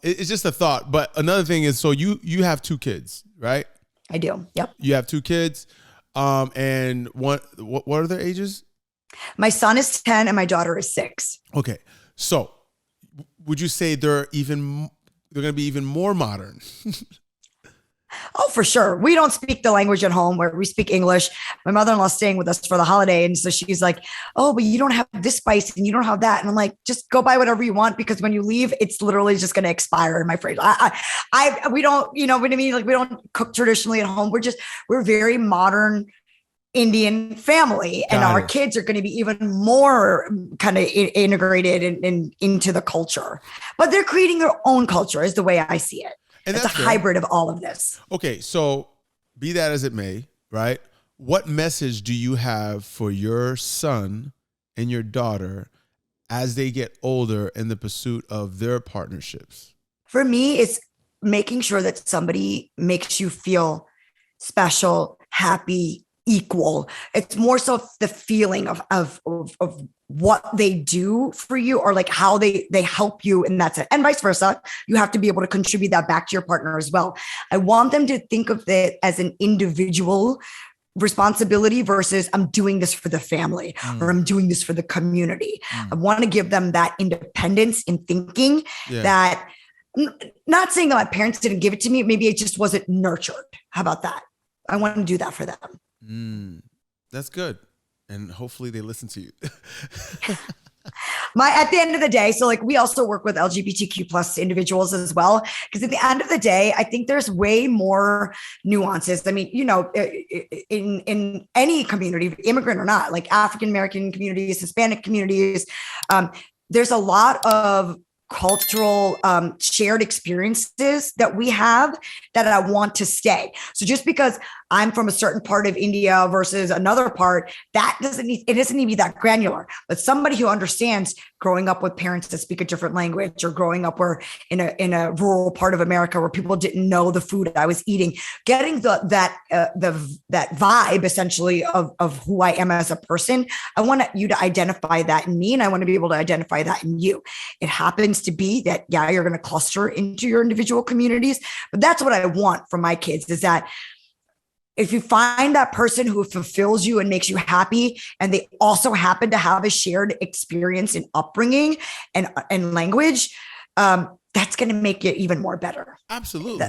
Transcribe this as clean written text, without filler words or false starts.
It's just a thought. But another thing is, so you have 2 kids, right? I do. Yep. You have 2 kids. And what are their ages? My son is 10 and my daughter is 6. Okay. So would you say they're going to be even more modern? Oh, for sure. We don't speak the language at home where we speak English. My mother-in-law's staying with us for the holiday. And so she's like, oh, but you don't have this spice and you don't have that. And I'm like, just go buy whatever you want, because when you leave, it's literally just going to expire in my fridge. We don't, you know what I mean? Like, we don't cook traditionally at home. We're very modern Indian family, and our kids are going to be even more kind of integrated into the culture, but they're creating their own culture is the way I see it. And it's a hybrid of all of this. Okay. So be that as it may, right? What message do you have for your son and your daughter as they get older in the pursuit of their partnerships? For me, it's making sure that somebody makes you feel special, happy, equal. It's more so the feeling of what they do for you, or like how they help you, and that's it. And vice versa. You have to be able to contribute that back to your partner as well. I want them to think of it as an individual responsibility versus I'm doing this for the family or I'm doing this for the community. I want to give them that independence in thinking that, not saying that my parents didn't give it to me, maybe it just wasn't nurtured. How about that? I want to do that for them. That's good. And hopefully they listen to you. At the end of the day, so like we also work with LGBTQ plus individuals as well, because at the end of the day, I think there's way more nuances. I mean, you know, in any community, immigrant or not, like African-American communities, Hispanic communities, there's a lot of cultural shared experiences that we have that I want to stay. So just because I'm from a certain part of India versus another part, it doesn't need to be that granular. But somebody who understands growing up with parents that speak a different language, or growing up where in a rural part of America where people didn't know the food I was eating, getting that vibe essentially of who I am as a person. I want you to identify that in me, and I want to be able to identify that in you. It happens to be that, you're going to cluster into your individual communities, but that's what I want from my kids, is that if you find that person who fulfills you and makes you happy, and they also happen to have a shared experience in upbringing and language, that's going to make it even more better. Absolutely.